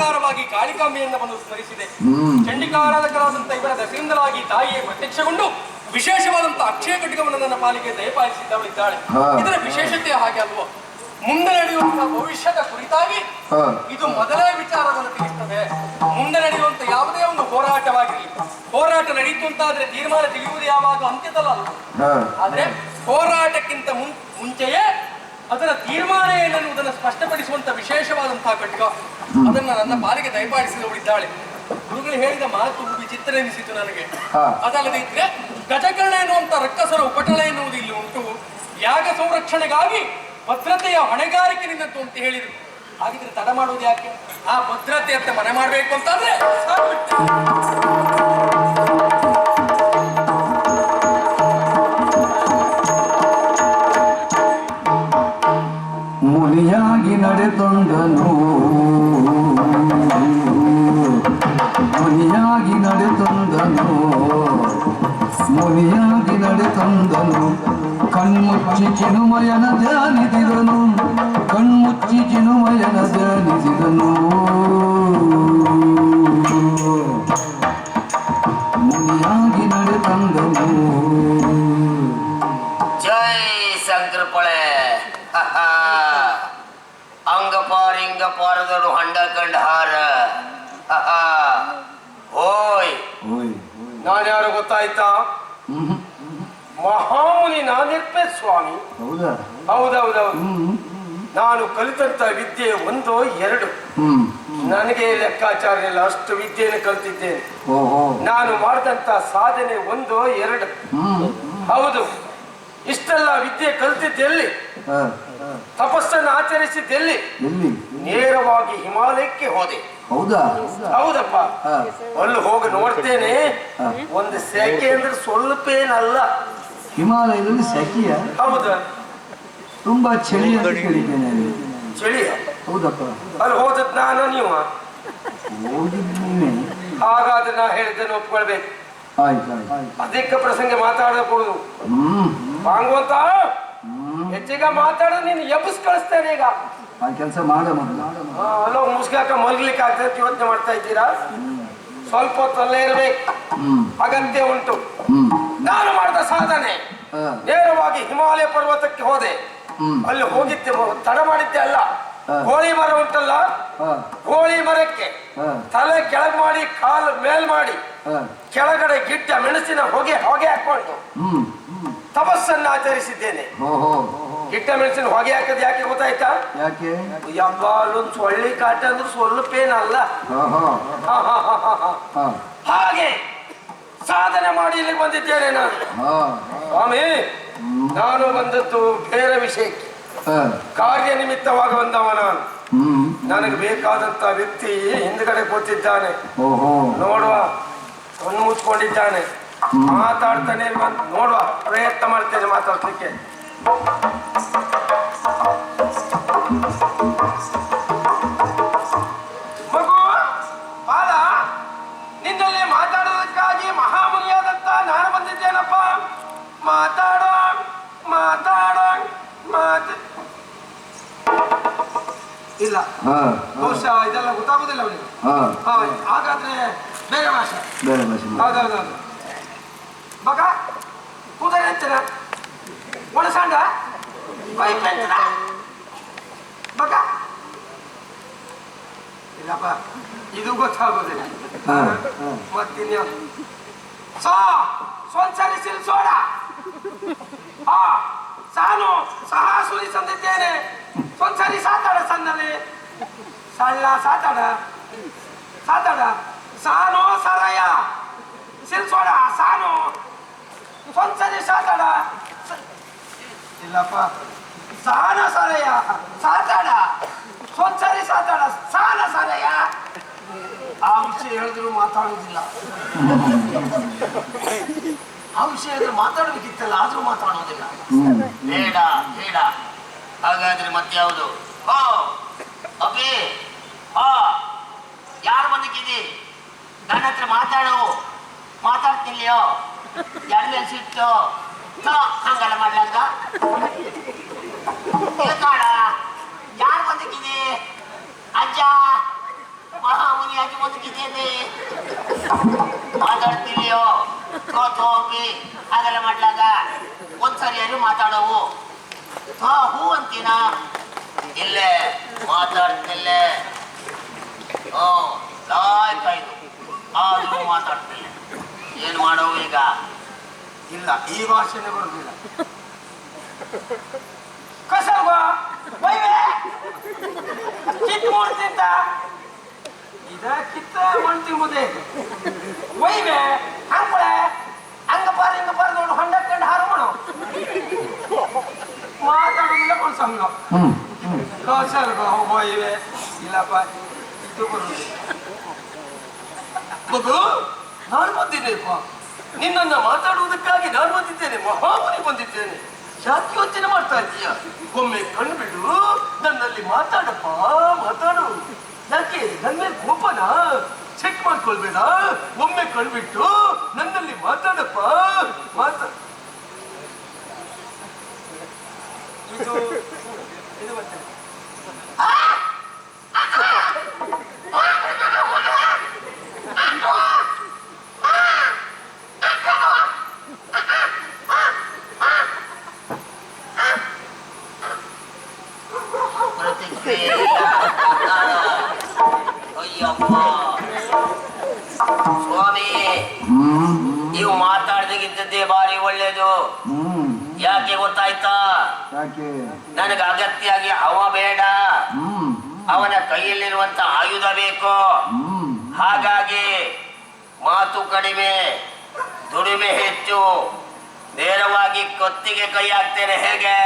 ಪ್ರಕಾರವಾಗಿ ಕಾಳಿಕಾಂಬೆಯನ್ನು ಬಂದು ಸ್ಮರಿಸಿದೆ. ಚಂಡಿಕಾರಾಧಕರಾದಂತ ಇವರ ದಶೆಯಿಂದಲಾಗಿ ತಾಯಿಯೇ ಪ್ರತ್ಯಕ್ಷಗೊಂಡು ವಿಶೇಷವಾದಂತಹ ಅಕ್ಷಯ ಕಟಿಕವನ್ನು ನನ್ನ ಪಾಲಿಗೆ ದಯಪಾಲಿಸಿದ್ದವಳಿದ್ದಾಳೆ. ಇದರ ವಿಶೇಷತೆ ಹಾಗೆ ಅಲ್ವೋ, ಮುಂದೆ ನಡೆಯುವಂತಹ ಭವಿಷ್ಯದ ಕುರಿತಾಗಿ ಇದು ಮೊದಲೇ ವಿಚಾರವನ್ನು ತಿಳಿಸುತ್ತದೆ. ಮುಂದೆ ನಡೆಯುವಂತ ಯಾವುದೇ ಒಂದು ಹೋರಾಟವಾಗಿರಲಿ, ಹೋರಾಟ ನಡೆಯಿತು ಅಂತಾದ್ರೆ ತೀರ್ಮಾನ ತಿಳಿಯುವುದು ಯಾವಾಗ ಅಂತ್ಯದಲ್ಲ, ಆದ್ರೆ ಹೋರಾಟಕ್ಕಿಂತ ಮುಂಚೆಯೇ ಅದರ ತೀರ್ಮಾನ ಏನೆನ್ನುವುದನ್ನು ಸ್ಪಷ್ಟಪಡಿಸುವಂತ ವಿಶೇಷವಾದಂತಹ ಘಟಕ ಅದನ್ನ ನನ್ನ ಪಾಲಿಗೆ ದಯಪಾಲಿಸಿದವಳಿದ್ದಾಳೆ. ಗುರುಗಳು ಹೇಳಿದ ಮಾತು ವಿಚಿತ್ರ ಎನಿಸಿತು ನನಗೆ. ಅದಲ್ಲದೆ ಇದ್ರೆ ಗಜಕರ್ಣ ಎನ್ನುವಂತ ರಕ್ಕಸರ ಉಪಟಳ ಎನ್ನುವುದು ಇಲ್ಲಿ ಉಂಟು. ಯಾಗ ಸಂರಕ್ಷಣೆಗಾಗಿ ಭದ್ರತೆಯ ಹೊಣೆಗಾರಿಕೆ ನಿನ್ನದ್ದು ಅಂತ ಹೇಳಿದ್ರು. ಹಾಗಿದ್ರೆ ತಡ ಮಾಡುವುದು ಯಾಕೆ? ಆ ಭದ್ರತೆ ಅಂತ ಮನೆ ಮಾಡಬೇಕು ಅಂತಾದ್ರೆ ಮುನಿಯಾಗಿ ನಡೆತೊಂದನು, ಮುನಿಯಾಗಿ ನಡೆತೊಂದನು, ಮುನಿಯಾಗಿ ನಡೆತೊಂದನು. ಕಣ್ಮುಚ್ಚಿ ಚಿನುಮಯನ ಧ್ಯಾನಿಸಿದನು, ಕಣ್ಮುಚ್ಚಿ ಚಿನುಮಯನ ಧ್ಯಾನಿಸಿದನು. ಮುನಿಯಾಗಿ ನಡೆತಂದನು. ಜೈ ಶಂಕರಪಳೆ. ಅಂಗಪಾರ ಇಂಗಪಾರದನು ಹಂಡ ಕಂಡ ಹಾರ. ಓಯ್ ನಾನ್ಯಾರು ಗೊತ್ತಾಯ್ತಾ? ಮಹಾಮುನಿ ನಾನಿರ್ಪೆ ಸ್ವಾಮಿ. ಹೌದೌದೌದು. ನಾನು ಕಲಿತಂತ ವಿದ್ಯೆ ಒಂದೋ ಎರಡು, ನನಗೆ ಲೆಕ್ಕಾಚಾರ ಇಲ್ಲ, ಅಷ್ಟು ವಿದ್ಯೆಯನ್ನು ಕಲಿತಿದ್ದೇನೆ. ನಾನು ಮಾಡಿದಂತ ಸಾಧನೆ ಒಂದೋ ಎರಡು. ಹೌದು, ಇಷ್ಟೆಲ್ಲ ವಿದ್ಯೆ ಕಲಿತಿದ್ದೆಲ್ಲಿ? ತಪಸ್ಸನ್ನು ಆಚರಿಸಿದ್ದೆಲ್ಲಿ? ನೇರವಾಗಿ ಹಿಮಾಲಯಕ್ಕೆ ಹೋದೆ. ಹೌದಪ್ಪ, ಅಲ್ಲಿ ಹೋಗಿ ನೋಡ್ತೇನೆ. ಒಂದು ಸೆಕೆ ಅಂದ್ರೆ ಸ್ವಲ್ಪ ಏನಲ್ಲ. ಹಿಮಾಲಯದಲ್ಲಿ ಸೆಕೆಯ? ಹೌದಾ? ತುಂಬಾ ಚಳಿ ಅಂತ ಕೇಳಿದ್ದೇನೆ. ಚಳಿಯ? ಹೌದಪ್ಪ. ಅಲ್ಲಿ ಹೋದದ್ ನಾನು ನೀವು ಹೋಗಿದ್ದೀನಿ. ಹಾಗಾದ್ರೆ ನಾ ಹೇಳಿದ್ದನ್ನು ಒಪ್ಕೊಳ್ಬೇಕು. ಅಧಿಕ ಪ್ರಸಂಗ ಮಾತಾಡಕೂಡುದು. ಭಾಂಗುವಂತ ಹೆಚ್ಚಿಗೆ ಮಾತಾಡೋ ನೀನು ಎಬ್ಬಿಸ್ ಕಳಿಸ್ತೇನೆ ಈಗ. ಆ ಕೆಲಸ ಮಾಡ ಅಲ್ಲೋ ಮುಸ್ಗಾಕ ಮಲ್ಗ್ಲಿಕ್ಕೆ ಆಗ್ತದೆ ಯೋಚನೆ ಮಾಡ್ತಾ ಇದ್ದೀರಾ? ಸ್ವಲ್ಪ ಹೊತ್ತಲ್ಲೇ ಇರ್ಬೇಕು, ಅಗತ್ಯ ಉಂಟು. ನಾನು ಮಾಡಿದ ಸಾಧನೆ ನೇರವಾಗಿ ಹಿಮಾಲಯ ಪರ್ವತಕ್ಕೆ ಹೋದೆ. ಅಲ್ಲಿ ಹೋಗಿದ್ದೆ, ತಡ ಮಾಡಿದ್ದೆ ಅಲ್ಲ. ಗೋಳಿ ಮರ ಉಂಟಲ್ಲ, ಗೋಳಿ ಮರಕ್ಕೆ ತಲೆ ಕೆಳಗ್ ಮಾಡಿ ಕಾಲು ಮೇಲ್ ಮಾಡಿ ಕೆಳಗಡೆ ಗಿಡ್ಡ ಮೆಣಸಿನ ಹೊಗೆ ಹಾಕೊಂಡು ತಪಸ್ಸನ್ನು ಆಚರಿಸಿದ್ದೇನೆ. ಗಿಡ್ಡ ಮೆಣಸಿನ ಹೊಗೆ ಹಾಕದ್ ಯಾಕೆ ಗೊತ್ತಾಯ್ತಾ? ಯಾಕೆ? ಅಲ್ಲೊಂದು ಸೊಳ್ಳಿ ಕಾಟ ಅಂದ್ರೆ ಸ್ವಲ್ಪ ಏನಲ್ಲ. ಹಾಗೆ ಸಾಧನೆ ಮಾಡಿ ಇಲ್ಲಿ ಬಂದಿದ್ದೇನೆ ನಾನು. ಸ್ವಾಮಿ, ನಾನು ಬಂದದ್ದು ಬೇರೆ ವಿಷಯಕ್ಕೆ, ಕಾರ್ಯ ನಿಮಿತ್ತವಾಗಿ ಬಂದವ ನಾನು. ನನಗೆ ಬೇಕಾದಂತ ವ್ಯಕ್ತಿ ಹಿಂದ್ಗಡೆ ಕೂತಿದ್ದಾನೆ, ನೋಡುವ. ಕಣ್ಣು ಮುಚ್ಕೊಂಡಿದ್ದಾನೆ, ಮಾತಾಡ್ತಾನೆ. ನೋಡುವ, ಪ್ರಯತ್ನ ಮಾಡ್ತೇನೆ ಮಾತಾಡ್ಲಿಕ್ಕೆ. ಮಗು ಬಾಲ, ನಿನ್ನಲ್ಲಿ ಮಾತಾಡೋದಕ್ಕಾಗಿ ಮಹಾಮುನಿಯಾದಂತ ನಾನು ಬಂದಿದ್ದೇನಪ್ಪ. ಮಾತಾಡೋ ಮಾತಾಡೋ ಇಲ್ಲ, ಬಹುಶಃ ಇದೆಲ್ಲ ಗೊತ್ತಾಗುದಿಲ್ಲ ಅವನಿಗೆ. ಹಾಗಾದ್ರೆ ಬೇರೆ ಭಾಷೆ. ಹೌದೌದೌದು. ಮಗ ಕೂದಲು ಎಂತನ ಒಣಸಾಂಡ ಪೈಪ್ ಎಂತನ ಮಗ? ಇಲ್ಲಪ್ಪ, ಇದು ಗೊತ್ತಾಗೋದಿಲ್ಲ. ಮತ್ತಿನ್ಯ ಸೊಂಚರಿ ಸಿಲ್ ಸೋಡ ಸಾನು ಸಹ ಸುರಿ ಸಂದಿದ್ದೇನೆ. ಸೊಂಚರಿ ಸಾತಾಡ ಸಣ್ಣಲ್ಲಿ ಸಳ್ಳ ಸಾತಾಡ ಸಾತಾಡ ಸಾನು ಸರಯ ಸಿಲ್ ಸೋಡ ಸಾನು ಸೊಂಚರಿ ಸಾತಾಡ. ಇಲ್ಲಪ್ಪ, ಸಾನ ಸರಯ ಸಾತಾಡ ಸೊಂಚರಿ ಸಾತಾಡ ಸಾನ ಸರಯ. ಆ ವಿಷಯ ಹೇಳಿದ್ರು ಮಾತಾಡುವುದಿಲ್ಲ. ಆ ವಿಷಯ ಮಾತಾಡಬೇಕಿತ್ತಲ್ಲ, ಆದ್ರೂ ಮಾತಾಡೋದಿಲ್ಲ. ಬೇಡ ಬೇಡ. ಹಾಗಾದ್ರೆ ಮತ್ತೆ ಯಾವುದು? ಅಪ್ಪಿ, ಯಾರು ಬಂದಿದ್ದೀರಿ? ನನ್ನ ಹತ್ರ ಮಾತಾಡ್ತಿಲ್ಲಯೋ? ಯಾರ ಮೇಲೆ ಸಿಟ್ಟು? ಹಂಗಲ್ಲ ಮಾಡ್ಲಂಗ. ಯಾರು ಬಂದಿದ್ದೀರಿ? ಅಜ್ಜ, ಹೋಗಿದ್ದೇನೆ ಮಾತಾಡ್ತಿಲ್ಯೋ ಹೋಗಿ ಹಾಗೆಲ್ಲ ಮಾಡ್ಲಾಗ ಒಂದ್ಸರಿಯಾಗಿ ಮಾತಾಡವು ಹೂ ಅಂತೀನ ಇಲ್ಲೇ ಮಾತಾಡ್ತಿಲ್ಲೇ ಲಾಯ್ಕಾಯ್ತು ಆದ್ರೂ ಮಾತಾಡ್ತಿಲ್ಲ ಏನ್ ಮಾಡವು ಈಗ ಇಲ್ಲ ಈ ಭಾಷೆನೇ ಬರುದಿಲ್ಲ ಕಸರ್ಗ ಬೈವೆ ಕಿತ್ ಮಾಡ್ತಿದ್ದ ಇದ ಕಿತ್ತ ಮಾಡ್ತಿಂಬುದೇ ಒಯ್ವೆ ಹಂಗಳೆ ಹಂಗ ಬಾರ ನೋಡು ಹೊಂಡ ಕಂಡು ಹಾರು ಮಾಡೋ ಮಾತಾಡೋದಿಲ್ಲ ಕೊಡ್ಸಂಗ ಕಸರ್ಗ ಒಯ್ವೆ ಇಲ್ಲಪ್ಪ ಇದು ಬರುದಿಲ್ಲ ಮಗು ನಾನು ಬಂದಿದ್ದೇಪ್ಪ ನಿನ್ನನ್ನ ಮಾತಾಡುವುದಕ್ಕಾಗಿ ನಾನು ಬಂದಿದ್ದೇನೆ ಮಹಾಮುನಿ ಬಂದಿದ್ದೇನೆ ಯಾಕೆ ಯೋಚನೆ ಮಾಡ್ತಾ ಇದ್ದೀಯ ಒಮ್ಮೆ ಕಣ್ಬಿಡು ನನ್ನಲ್ಲಿ ಮಾತಾಡಪ್ಪ ಮಾತಾಡು ಯಾಕೆ ನನ್ನ ಮೇಲೆ ಕೋಪನ ಚೆಕ್ ಮಾಡ್ಕೊಳ್ಬೇಡ ಒಮ್ಮೆ ಕಣ್ಬಿಟ್ಟು ನನ್ನಲ್ಲಿ ಮಾತಾಡಪ್ಪ ಇದು ಮತ್ತೆ ಅಯ್ಯಪ್ಪ ಸ್ವಾಮಿ ನೀವು ಮಾತಾಡ್ದಾಗಿದ್ದದ್ದೇ ಬಾರಿ ಒಳ್ಳೇದು ಯಾಕೆ ಗೊತ್ತಾಯ್ತಾ ನನಗೆ ಅಗತ್ಯಾಗಿ ಅವ ಬೇಡ ಅವನ ಕೈಯಲ್ಲಿರುವಂತ ಆಯುಧ ಬೇಕು ಹಾಗಾಗಿ ಮಾತು ಕಡಿಮೆ ದುಡಿಮೆ ಹೆಚ್ಚು ನೇರವಾಗಿ ಕತ್ತಿಗೆ ಕೈ ಹಾಕ್ತೇನೆ ಹೇಗೆ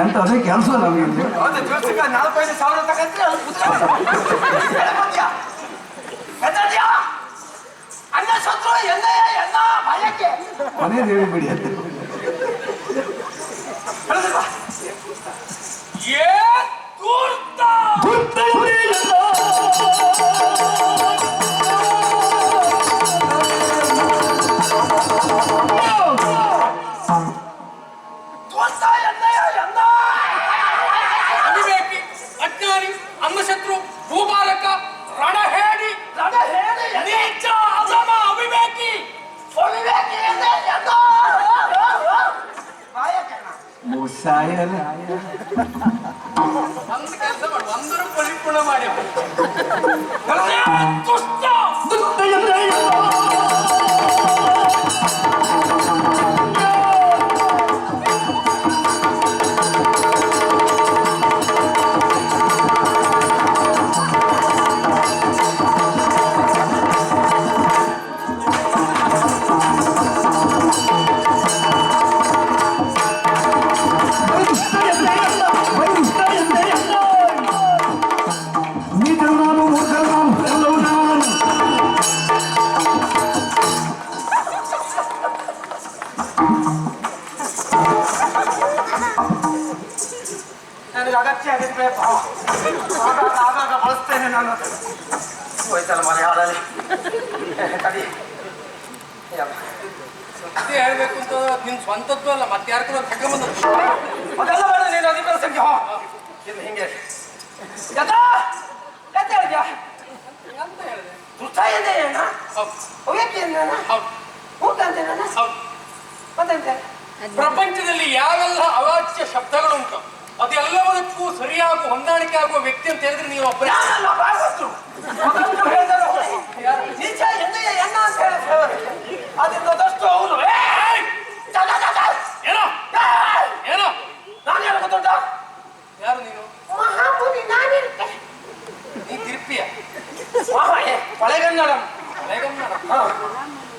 ಎಂತದೇ ಕೆಲಸ ನಮಗೆ 45,000 ತಗೊಂಡ್ರೆ ಅನ್ನ ಸತ್ರು ಎಲ್ಲ ಭಯಕ್ಕೆ ಮನೇಲಿ ಹೇಳಿಬಿಡಿ ಅಂತ ಅನ್ನಶತ್ರು ಭೂಭಾರಕ ರಣಹೇಡಿ ನೀಚ ಅಧಮ ಅವಿವೇಕಿ ಮುಸಾಯಲ್ಲ ಒಂದು ಕೆಲಸ ಮಾಡು ಒಂದರ ಪರಿಪೂರ್ಣ ಮಾಡಿ ದುಷ್ಟ ನನಗೆ ಅಗತ್ಯ ಆಗಿದ್ರೆ ಆಗಾಗ ಬಳಸ್ತೇನೆ ನಾನು. ಹೋಯ್ತಲ್ಲ ಮನೆ ಹಾಳಲ್ಲಿ ಕಡಿ. ಸುದ್ದಿ ಹೇಳ್ಬೇಕು ಅಂತ ನಿನ್ ಸ್ವಂತದ್ದು ಅಲ್ಲ, ಮತ್ತೆ ಯಾರು ತಗೊಂಬಂದದ್ದು. ಅದೆಲ್ಲ ಬೇಡ, ನೀನು ಅಧಿಕಾರ ಸಂಖ್ಯೆ ಇದು ಹಿಂಗೆ ಹೇಳಿದ್ಯಾ ಅಂತ ಹೇಳಿದೆ. ದುಷ್ಟ ಇದೆ ಅಣ್ಣ. ಹೌದು ಹೋಗಕ್ಕೆ ಹೌದು ಊಟ ಅಂತೇನ ಹೌದು. ಮತ್ತಂತೆ ಪ್ರಪಂಚದಲ್ಲಿ ಯಾವೆಲ್ಲ ಅವಾಚ್ಯ ಶಬ್ದಗಳುಂಟು ಅದೆಲ್ಲವದಕ್ಕೂ ಸರಿಯಾಗಿ ಹೊಂದಾಣಿಕೆ ಆಗುವ ವ್ಯಕ್ತಿ ಅಂತ ಹೇಳಿದ್ರೆ ನೀವು ಒಬ್ಬರೇ. ನೀಚ ಎಣ್ಣೆಯ ಎಣ್ಣ ಅಂತ ಹೇಳಿ ಅದಷ್ಟು ಅವನು ಏನೋ ಏನೋ ನಾನು ಹೇಳ ಗೊತ್ತುಂಟ ಯಾರು ನೀನು? ಮಹಾಮುನಿ ನಾನಿರ್ತೆ. ನೀ ತಿರುಪಿಯ ಹೊಳೆಗನ್ನಡ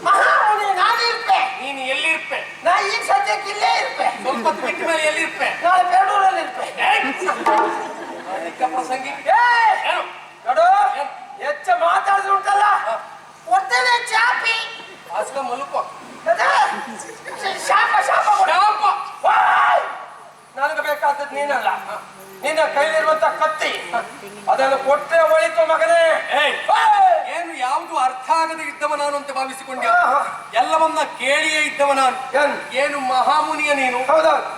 ಮಹಾಮುನಿ ನಾನಿರ್ತೆ. ನೀನು ಎಲ್ಲಿರ್ಪೆ? ನಾ ಈಗ ಸದ್ಯಕ್ಕೆ ಇಲ್ಲೇ ಇರ್ಪೆ. ಸ್ವಲ್ಪ ಹೊತ್ತು ಬಿಟ್ಟ ಮೇಲೆ ಎಲ್ಲಿರ್ಪೆ? ನಾಳೆ ಬೆಂಗಳೂರಲ್ಲಿ ಇರ್ಪೆ. ಪ್ರಸಂಗಿ ನೋಡು ಹೆಚ್ಚ ಮಾತಾಡಿದ್ರು ಉಂಟಲ್ಲ ಕೊಡ್ತೇನೆ ಚಾಪಿ ಆಸ್ಕ ಮಲುಕೋ ಶಾಪ ಶಾಪ ಶಾಪ. ನನಗೆ ಬೇಕಾದದ್ದು ನೀನಲ್ಲ, ನಿನ್ನ ಕೈಲಿರುವಂತ ಕತ್ತಿ ಅದನ್ನು ಕೊಟ್ಟರೆ ಒಳಿತು ಮಗನೇ. ಏನು ಯಾವುದು ಅರ್ಥ ಆಗದೆ ಇದ್ದವ ನಾನು ಅಂತ ಭಾವಿಸಿಕೊಂಡೆ. ಎಲ್ಲವನ್ನ ಕೇಳಿಯೇ ಇದ್ದವ ನಾನು. ಏನು ಮಹಾಮುನಿಯ ನೀನು.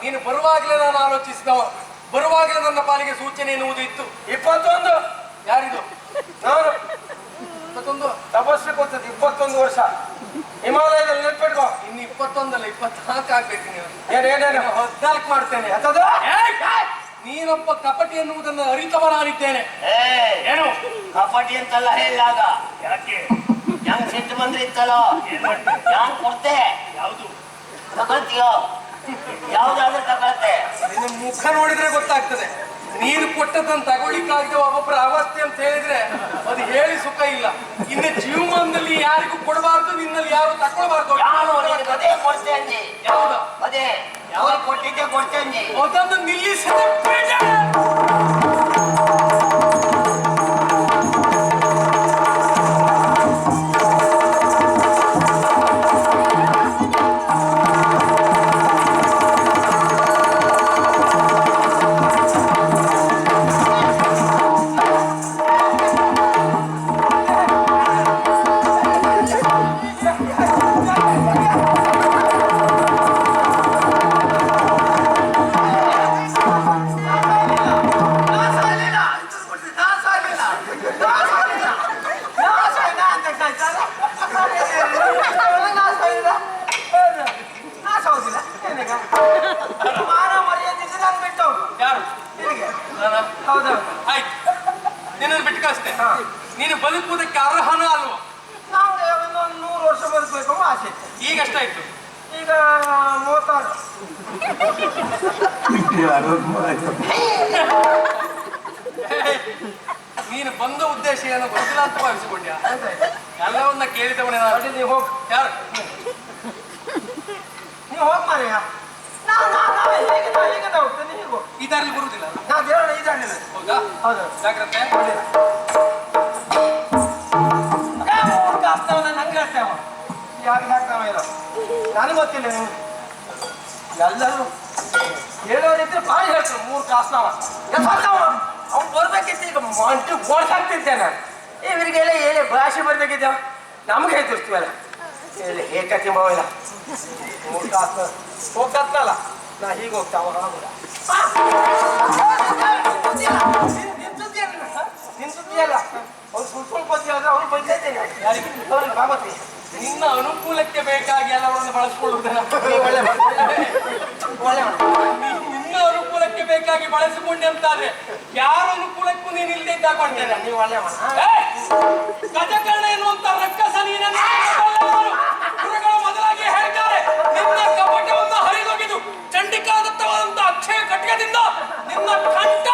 ನೀನು ಬರುವಾಗಲೇ ನಾನು ಆಲೋಚಿಸಿದವ. ಬರುವಾಗಲೇ ನನ್ನ ಪಾಲಿಗೆ ಸೂಚನೆ ಎನ್ನುವುದು ಇತ್ತು. 21 ಯಾರಿದು? ನಾನು 21 ತಪಸ್ಸು ಕೊಟ್ಟದ್ದು 21 ವರ್ಷ ಹಿಮಾಲಯದಲ್ಲಿ ನೆನ್ಪಿಡ್ಕೋ. ಇನ್ನು 21 ಅಲ್ಲ 24 ಆಗ್ಬೇಕು. ನೀವು ಏನೇನೇನು 14 ಮಾಡ್ತೇನೆ. ಎಂತದು? ನೀನೊಬ್ಬ ಕಪಟಿ ಎನ್ನುವುದನ್ನು ಅರಿತವ ನಾನಿದ್ದೇನೆ. ಏನು ಕಪಟಿ ಅಂತಲ್ಲ ಹೇಳಿದಾಗ ಯಾಕೆ ಹೆಂಗ್ ಸಿಟ್ಟು ಬಂದ್ರೆ ಇತ್ತಲ್ಲ ಯಾನ್ ಕೊಡ್ತೆ ಯಾವುದು ತಗೊಳ್ತೀಯೋ ಯಾವ್ದಾದ್ರೂ ತಗೊಳ್ತೆ. ನಿನ್ನ ಮುಖ ನೋಡಿದ್ರೆ ಗೊತ್ತಾಗ್ತದೆ. ನೀನು ಕೊಟ್ಟದನ್ನು ತಗೊಳ್ಳಿಕ್ಕಾಗದೆ ಒಬ್ಬೊಬ್ಬರ ಅವಸ್ಥೆ ಅಂತ ಹೇಳಿದ್ರೆ ಅದು ಹೇಳಿ ಸುಖ ಇಲ್ಲ. ಇನ್ನು ಜೀವಮಾನದಲ್ಲಿ ಯಾರಿಗೂ ಕೊಡಬಾರ್ದು, ನಿನ್ನಲ್ಲಿ ಯಾರು ತಗೊಳ್ಬಾರ್ದು. ನಾನು ಅದೇ ಕೊಡ್ತೇನೆ. ಯಾವ್ದು? ಅದೇ ಯಾವ ಕೊಟ್ಟಿದ್ದೆ ಕೊಡ್ತೇನೆ. ಅದನ್ನು ನಿಲ್ಲಿಸಿದ ನಿನ್ನನ್ನು ಬಿಟ್ಟು ಕಳಿಸ್ತೇನೆ. ನೀನು ಬದುಕುವುದಕ್ಕೆ ಅರ್ಹನ ಅಲ್ವಾ? ನಾವು ಇನ್ನೊಂದು 100 ವರ್ಷ ಬದುಕಬೇಕು ಆಸೆ ಇತ್ತು. ಈಗ ಎಷ್ಟಾಯ್ತು? ಈಗ 36. 63 ಆಯ್ತು. ನೀನು ಬಂದ ಉದ್ದೇಶ ಏನು ಗೊತ್ತಿಲ್ಲ ಅಂತ ಭಾವಿಸಿಕೊಂಡ್ಯಾ? ಎಲ್ಲವನ್ನ ಕೇಳಿದವನೇ ನಾನು. ನೀವು ಹೋಗಿ ಯಾರು? ನೀವು ಹೋಗಿ ಮಾರಯ್ಯ. ಹೇಗೆ ಹೋಗ್ತೇನೆ ನೀವು ಈ ದಾರಿಲಿ ಬರುವುದಿಲ್ಲ. ನಾವು ದೇವರ ಈ ದಾಂಡಿಲ್ಲ. ಹೌದಾ? ಹೌದು. ಜಾಗ್ರತೆ. ನಂಗೆ ಹೇಳ್ತೇವ ಯಾಕೆ ಹಾಕ್ತಾವ ಇಲ್ಲ ನನಗೆ ಗೊತ್ತಿಲ್ಲ. ನೀವು ಎಲ್ಲರೂ ಹೇಳೋರಿದ್ರೆ ಬಾಯಿ ಹೇಳ್ತಾರೆ 3 ಕಾಸ್ನವ ಅವ್ನು ಬರ್ಬೇಕಿತ್ತು. ಈಗ ಮಂಟು ಗೋಡ್ಸಾಕ್ತಿದ್ದೇನೆ ಇವರಿಗೆಲ್ಲ ಹೇಳಿ ಭಾಷೆ ಬರ್ಬೇಕಿದ್ದ ನಮ್ಗೆ ಹೇಳ್ತಿರ್ತೀವಲ್ಲ ಹೇಳಿ ಏಕತಿ ಇಲ್ಲ 3 ಕಾಸ್ನ ಹೋಗ್ತಲ್ಲ ನಾ ಹೀಗೆ ಹೋಗ್ತಾ ಅವಾಗ ಆಗುದ ನಿಂತಿದೆಯಲ್ಲ ಅವ್ರು ಸುಳ್ಕೊಂಡು ಬಂದಿದ್ರೆ ಅವ್ರು ಬೈತಾ ಇದ್ದೇನೆ. ಯಾರಿಗೆ? ಅವ್ರಿಗೆ ಭಾಗವತಿ ನಿನ್ನ ಅನುಕೂಲಕ್ಕೆ ಬೇಕಾಗಿ ಎಲ್ಲವನ್ನು ಬಳಸಿಕೊಳ್ಳುವುದನ್ನ ಒಳ್ಳೆ ಒಳ್ಳೆ ನಿನ್ನ ಅನುಕೂಲಕ್ಕೆ ಬೇಕಾಗಿ ಬಳಸಿಕೊಂಡೆ ಅಂತಾದ್ರೆ ಯಾರ ಅನುಕೂಲಕ್ಕೂ ನೀನು ಇಲ್ಲದೆ ಇದ್ದಾಕೊಂಡೇನೆ. ನೀವು ಒಳ್ಳೆ ಗಜಕರ್ಣ ಎನ್ನುವಂತ ರಕ್ಕಸ ನೀನನ್ನು ಗುರುಗಳು ಮೊದಲಾಗಿ ಹೇಳ್ತಾರೆ. ನಿನ್ನ ಕಪಟವನ್ನು ಹರಿದೊಗೆದು ಚಂಡಿಕಾದತ್ತವಾದಂತ ಅಕ್ಷಯ ಕಟಕದಿಂದ ನಿನ್ನ ಕಂಠ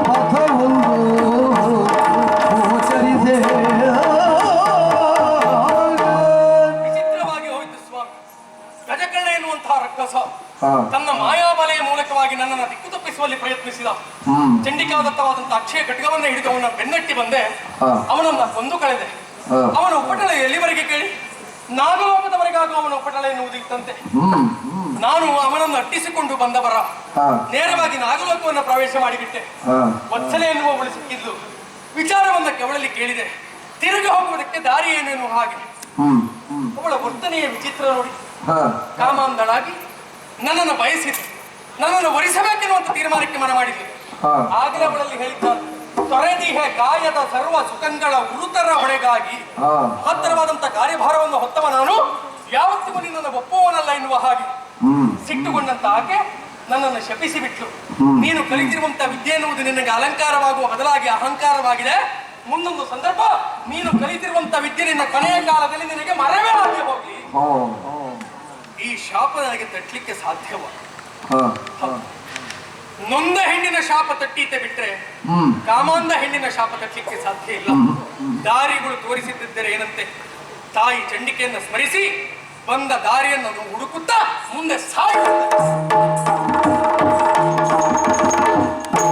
ಪಥವೊಂದು ಗೋಚರಿದೆ. ತನ್ನ ಮಾಯಾಬಲೆಯ ಮೂಲಕವಾಗಿ ನನ್ನನ್ನು ದಿಕ್ಕು ತಪ್ಪಿಸುವಲ್ಲಿ ಪ್ರಯತ್ನಿಸಿದ. ಚಂಡಿಕಾದತ್ತವಾದಂತಹ ಅಕ್ಷಯ ಖಡ್ಗವನ್ನ ಹಿಡಿದು ಅವನ ಬೆನ್ನಟ್ಟಿ ಬಂದೆ. ಅವನನ್ನ ಕೊಂದು ಕಳೆದೆ. ಅವನ ಉಪಟಳ ಎಲ್ಲಿವರೆಗೆ ಕೇಳಿ, ನಾಗಲೋಕದವರೆಗಾಗೂ ಅವನ ಉಪಟಳ ಎನ್ನುವುದು ಇತ್ತಂತೆ. ನಾನು ಅವನನ್ನು ಅಟ್ಟಿಸಿಕೊಂಡು ಬಂದವರ ನೇರವಾಗಿ ನಾಗಲೋಕವನ್ನು ಪ್ರವೇಶ ಮಾಡಿಬಿಟ್ಟೆ. ವತ್ಸಲೆ ಎನ್ನುವವಳು ಸಿಕ್ಕಿದ್ಲು. ವಿಚಾರವನ್ನ ಕೆವಳಲ್ಲಿ ಕೇಳಿದೆ. ತಿರುಗಿ ಹೋಗುವುದಕ್ಕೆ ದಾರಿ ಏನೇನು ಹಾಗೆ. ಅವಳ ವರ್ತನೆಯ ವಿಚಿತ್ರ ನೋಡಿ ಕಾಮಾಂಧಳಾಗಿ ನನ್ನನ್ನು ಬಯಸಿದೆ. ನನ್ನನ್ನು ವರಿಸಬೇಕೆನ್ನುವಂತ ತೀರ್ಮಾನಕ್ಕೆ ಮನ ಮಾಡಿದ್ಲು. ಆಗಲೇ ಅವಳಲ್ಲಿ ಹೇಳಿದ್ದಾನೆ, ತೊರೆದಿಹೆ ಗಾಯದ ಸರ್ವ ಸುಖಂಗಳ ಉರುತರ ಹೊಣೆಗಾಗಿ ಹತ್ತರವಾದಂತ ಕಾರ್ಯಭಾರವನ್ನು ಹೊತ್ತವ ನಾನು ಯಾವತ್ತಿಗೂ ನಿನ್ನನ್ನು ಒಪ್ಪುವವನಲ್ಲ ಎನ್ನುವ ಹಾಗೆ ಸಿಟ್ಟುಕೊಂಡಂತ ಆಕೆ ನನ್ನನ್ನು ಶಪಿಸಿ ಬಿಟ್ಲು. ನೀನು ಕಲಿತಿರುವಂತ ವಿದ್ಯೆ ಎನ್ನುವುದು ನಿನಗೆ ಅಲಂಕಾರವಾಗುವ ಬದಲಾಗಿ ಅಹಂಕಾರವಾಗಿದೆ. ಮುಂದೊಂದು ಸಂದರ್ಭ ನೀನು ಕಲಿತಿರುವಂತ ವಿದ್ಯೆ ನಿನ್ನ ಕೊನೆಯ ಕಾಲದಲ್ಲಿ ನಿನಗೆ ಮರವೇ ಆಗಿ ಹೋಗಿ. ಈ ಶಾಪ ನನಗೆ ತಟ್ಟಲಿಕ್ಕೆ ಸಾಧ್ಯವ. ನೊಂದ ಹೆಣ್ಣಿನ ಶಾಪ ತಟ್ಟೀತೆ ಬಿಟ್ರೆ ಕಾಮಾಂಧ ಹೆಣ್ಣಿನ ಶಾಪ ತಟ್ಟಲಿಕ್ಕೆ ಸಾಧ್ಯ ಇಲ್ಲ. ದಾರಿಗಳು ತೋರಿಸಿದ್ದರೆ ಏನಂತೆ, ತಾಯಿ ಚಂಡಿಕೆಯನ್ನು ಸ್ಮರಿಸಿ ಬಂದ ದಾರಿಯನ್ನು ಹುಡುಕುತ್ತಾ ಮುಂದೆ ಸಾಯುತ್ತದೆ.